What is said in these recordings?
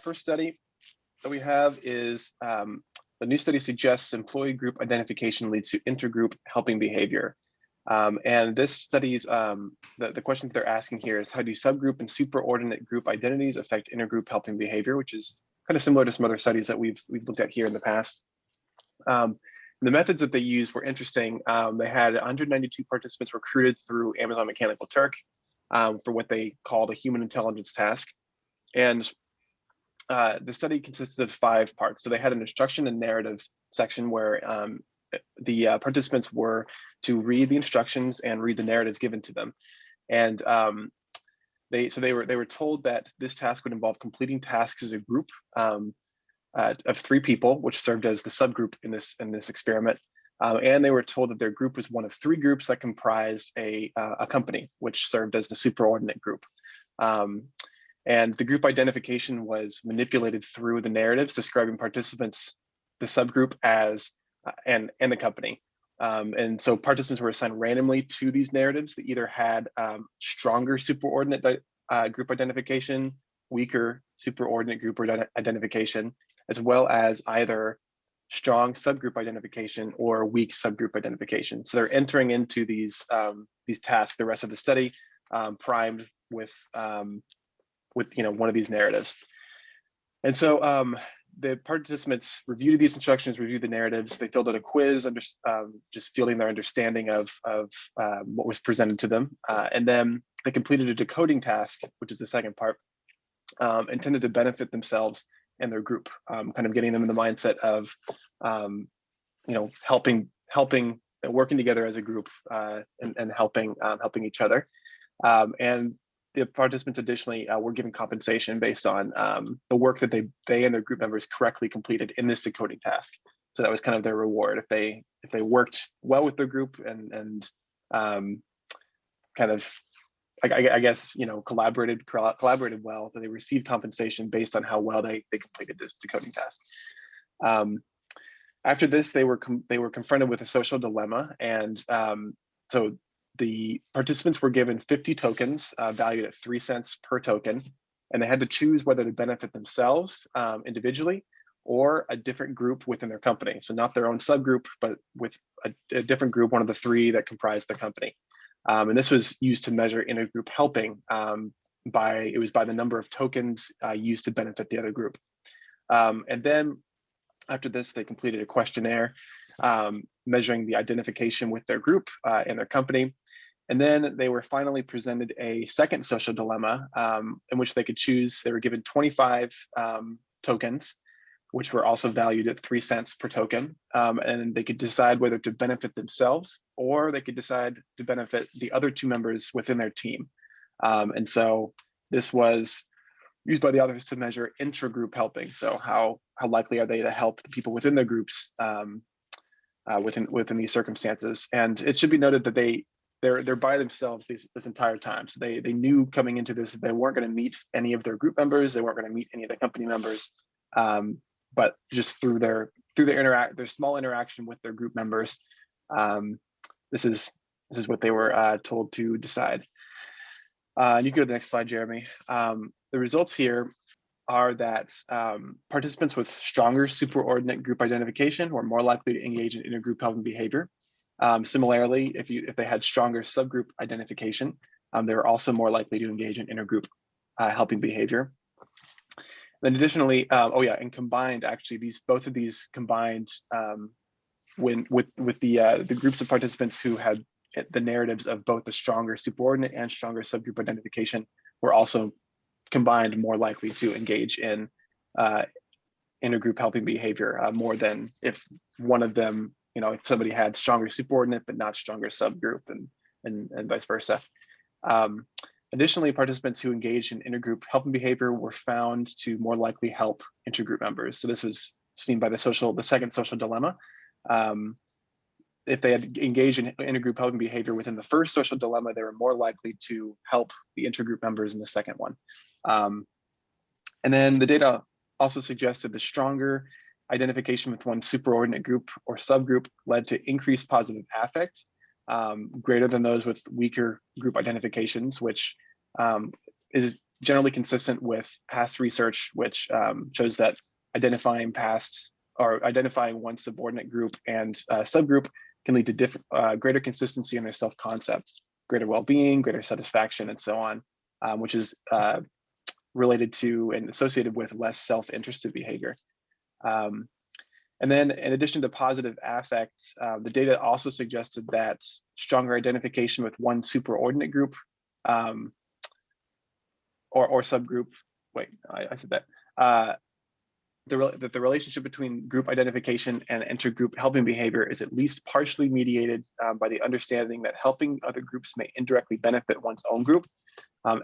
first study that we have is the new study suggests employee group identification leads to intergroup helping behavior. And this study's, the question that they're asking here is, how do subgroup and superordinate group identities affect intergroup helping behavior, which is kind of similar to some other studies that we've looked at here in the past. The methods that they used were interesting. They had 192 participants recruited through Amazon Mechanical Turk for what they called a human intelligence task. And the study consisted of 5 parts. So they had an instruction and narrative section where the participants were to read the instructions and read the narratives given to them. And they were told that this task would involve completing tasks as a group of 3 people, which served as the subgroup in this experiment. And they were told that their group was one of 3 groups that comprised a company, which served as the superordinate group. And the group identification was manipulated through the narratives describing participants, the subgroup as, and the company. And so participants were assigned randomly to these narratives that either had stronger superordinate group identification, weaker superordinate group identification, as well as either strong subgroup identification or weak subgroup identification. So they're entering into these tasks the rest of the study primed with one of these narratives. And so the participants reviewed these instructions, reviewed the narratives. They filled out a quiz, just fielding their understanding of what was presented to them. And then they completed a decoding task, which is the second part, intended to benefit themselves and their group, kind of getting them in the mindset of, helping, working together as a group and helping each other. And the participants additionally were given compensation based on the work that they and their group members correctly completed in this decoding task. So that was kind of their reward. If they worked well with their group and kind of, I guess, collaborated well, that they received compensation based on how well they completed this decoding task. After this, they were confronted with a social dilemma, and so the participants were given 50 tokens valued at 3 cents per token, and they had to choose whether to benefit themselves individually or a different group within their company. So not their own subgroup, but with a different group, one of the 3 that comprised the company. And this was used to measure intergroup helping by the number of tokens used to benefit the other group. And then after this, they completed a questionnaire measuring the identification with their group and their company. And then they were finally presented a second social dilemma in which they could choose. They were given 25 tokens, which were also valued at 3 cents per token. And they could decide whether to benefit themselves or they could decide to benefit the other 2 members within their team. And so this was used by the authors to measure intragroup helping. So how likely are they to help the people within their groups within these circumstances? And it should be noted that they're by themselves this entire time. So they knew coming into this that they weren't going to meet any of their group members. They weren't going to meet any of the company members. But just through their small interaction with their group members, this is what they were told to decide. You can go to the next slide, Jeremy. The results here are that participants with stronger superordinate group identification were more likely to engage in intergroup helping behavior. Similarly, if they had stronger subgroup identification, they were also more likely to engage in intergroup helping behavior. Then additionally, and combined, actually, both of these combined when with the groups of participants who had the narratives of both the stronger superordinate and stronger subgroup identification were also combined more likely to engage in intergroup helping behavior more than if one of them, if somebody had stronger superordinate but not stronger subgroup, and vice versa. Additionally, participants who engaged in intergroup helping behavior were found to more likely help intergroup members. So this was seen by the second social dilemma. If they had engaged in intergroup helping behavior within the first social dilemma, they were more likely to help the intergroup members in the second one. And then the data also suggested the stronger identification with one superordinate group or subgroup led to increased positive affect, greater than those with weaker group identifications, which is generally consistent with past research, which shows that identifying one subordinate group and subgroup can lead to greater consistency in their self-concept, greater well-being, greater satisfaction, and so on, which is related to and associated with less self-interested behavior. And then in addition to positive affects, the data also suggested that stronger identification with one superordinate group or subgroup, wait, I said that, that the relationship between group identification and intergroup helping behavior is at least partially mediated by the understanding that helping other groups may indirectly benefit one's own group,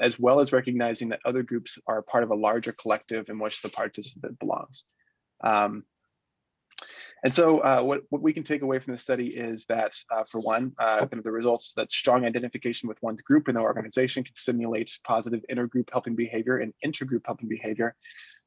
as well as recognizing that other groups are part of a larger collective in which the participant belongs. And so what we can take away from the study is that, for one, kind of the results that strong identification with one's group in the organization can stimulate positive intergroup helping behavior and intergroup helping behavior.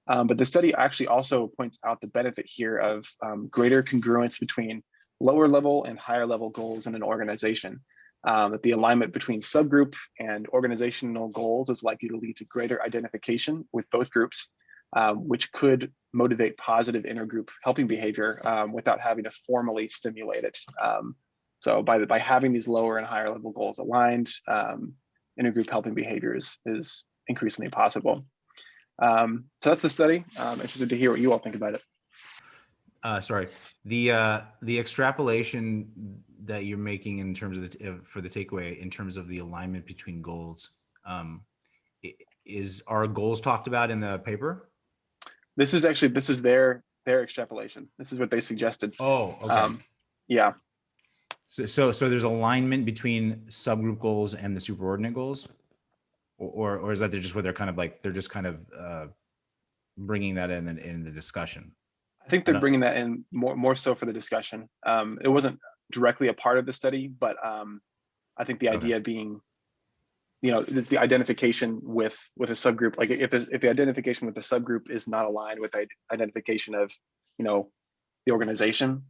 But the study actually also points out the benefit here of greater congruence between lower level and higher level goals in an organization. That the alignment between subgroup and organizational goals is likely to lead to greater identification with both groups, which could motivate positive intergroup helping behavior without having to formally stimulate it. So by having these lower and higher level goals aligned, intergroup helping behavior is increasingly possible. So that's the study. I'm interested to hear what you all think about it. Sorry, the extrapolation that you're making in terms of for the takeaway in terms of the alignment between goals, are goals talked about in the paper? This is their extrapolation. This is what they suggested. Oh, okay. Yeah. So there's alignment between subgroup goals and the superordinate goals, or is that they're kind of bringing that in the discussion? I think they're bringing that in more so for the discussion. It wasn't directly a part of the study, but I think the idea being, is the identification with a subgroup. Like if the identification with the subgroup is not aligned with the identification of, the organization,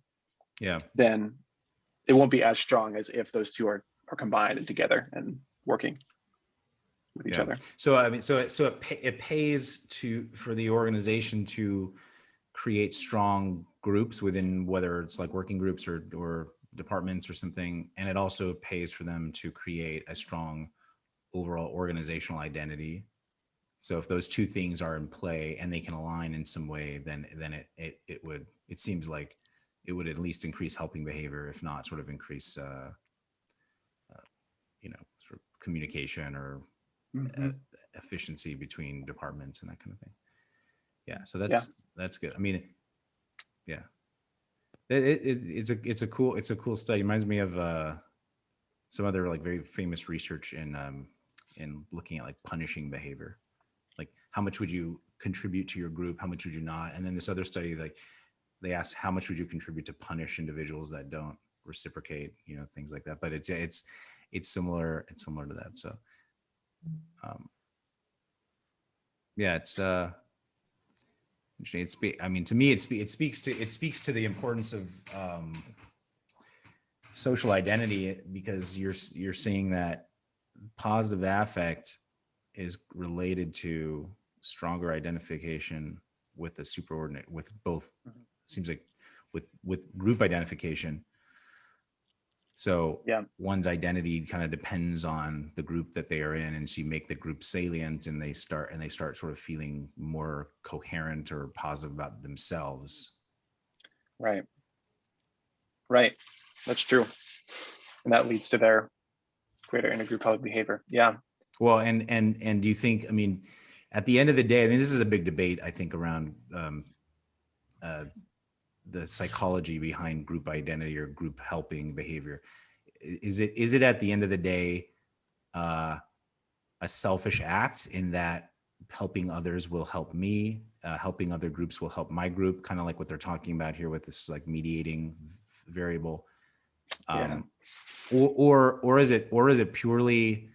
then it won't be as strong as if those two are combined and together and working with each other. So I mean, it pays for the organization to create strong groups within, whether it's like working groups or departments or something, and it also pays for them to create a strong overall organizational identity. So if those two things are in play and they can align in some way, then it seems like it would at least increase helping behavior, if not sort of increase sort of communication or efficiency between departments and that kind of thing. Yeah, so that's good. I mean, yeah, it's a cool study. It reminds me of some other like very famous research in looking at like punishing behavior, like how much would you contribute to your group, how much would you not, and then this other study, like they asked how much would you contribute to punish individuals that don't reciprocate, things like that. But it's similar to that. So it's interesting. I mean, to me, it speaks to the importance of social identity, because you're seeing that positive affect is related to stronger identification with a superordinate, with both, seems like with group identification. So one's identity kind of depends on the group that they are in, and so you make the group salient, and they start sort of feeling more coherent or positive about themselves. Right. That's true, and that leads to their greater intergroup public behavior. Yeah. Well, and do you think? I mean, at the end of the day, I mean, this is a big debate, I think, around the psychology behind group identity or group helping behavior. Is it at the end of the day a selfish act in that helping others will help me, helping other groups will help my group, kind of like what they're talking about here with this like mediating variable, or is it purely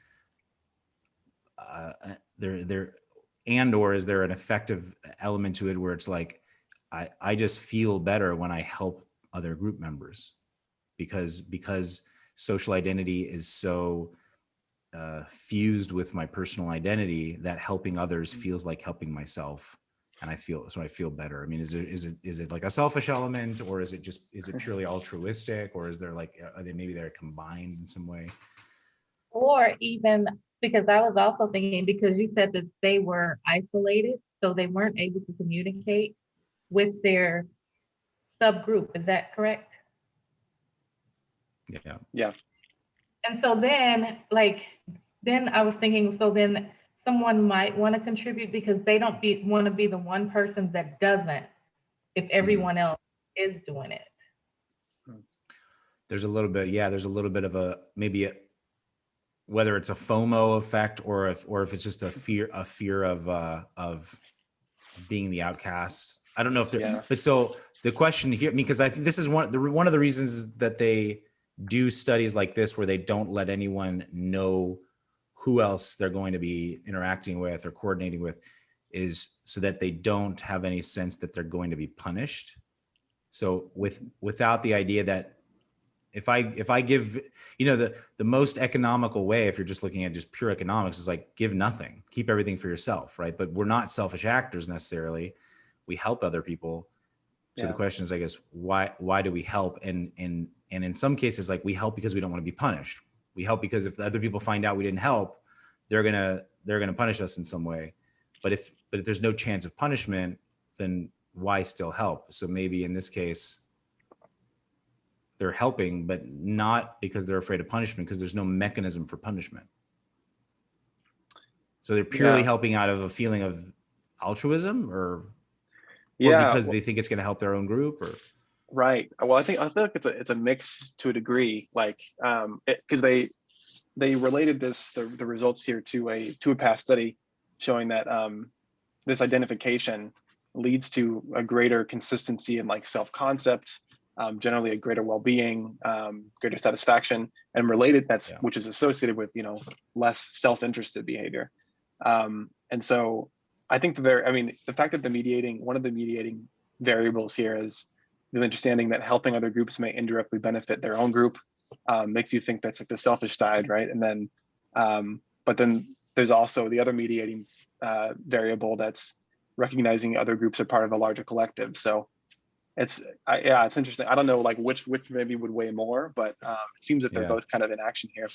or is there an effective element to it where it's like I just feel better when I help other group members, because social identity is so fused with my personal identity, that helping others feels like helping myself, and I feel better. I mean, is it like a selfish element, or is it purely altruistic, or is there like, are they, maybe they're combined in some way? Or even, because I was also thinking, because you said that they were isolated, so they weren't able to communicate with their subgroup. Is that correct? Yeah. Yeah. And so then, then I was thinking, so then someone might want to contribute because they don't want to be the one person that doesn't, if everyone else is doing it. There's a little bit, there's a little bit of whether it's a FOMO effect, or if it's just a fear of being the outcast. I don't know if they're, but so the question here, because I think this is one of the reasons that they do studies like this, where they don't let anyone know who else they're going to be interacting with or coordinating with, is so that they don't have any sense that they're going to be punished. So without the idea that if I give, the most economical way, if you're just looking at just pure economics, is like, give nothing, keep everything for yourself, right? But we're not selfish actors necessarily. We help other people. So the question is, I guess, why do we help? And in some cases, like, we help because we don't want to be punished. We help because if the other people find out we didn't help, they're gonna punish us in some way. But if there's no chance of punishment, then why still help? So maybe in this case, they're helping, but not because they're afraid of punishment, because there's no mechanism for punishment. So they're purely helping out of a feeling of altruism, or because they think it's going to help their own group, or right. Well, I feel like it's a mix to a degree, like because they related the results here to a past study showing that this identification leads to a greater consistency in like self-concept, generally a greater well-being, greater satisfaction, and related which is associated with less self-interested behavior. And so I think that the fact that one of the mediating variables here is the understanding that helping other groups may indirectly benefit their own group, makes you think that's like the selfish side, right? And then but then there's also the other mediating variable that's recognizing other groups are part of a larger collective. So it's interesting. I don't know like which maybe would weigh more, but it seems that they're both kind of in action here.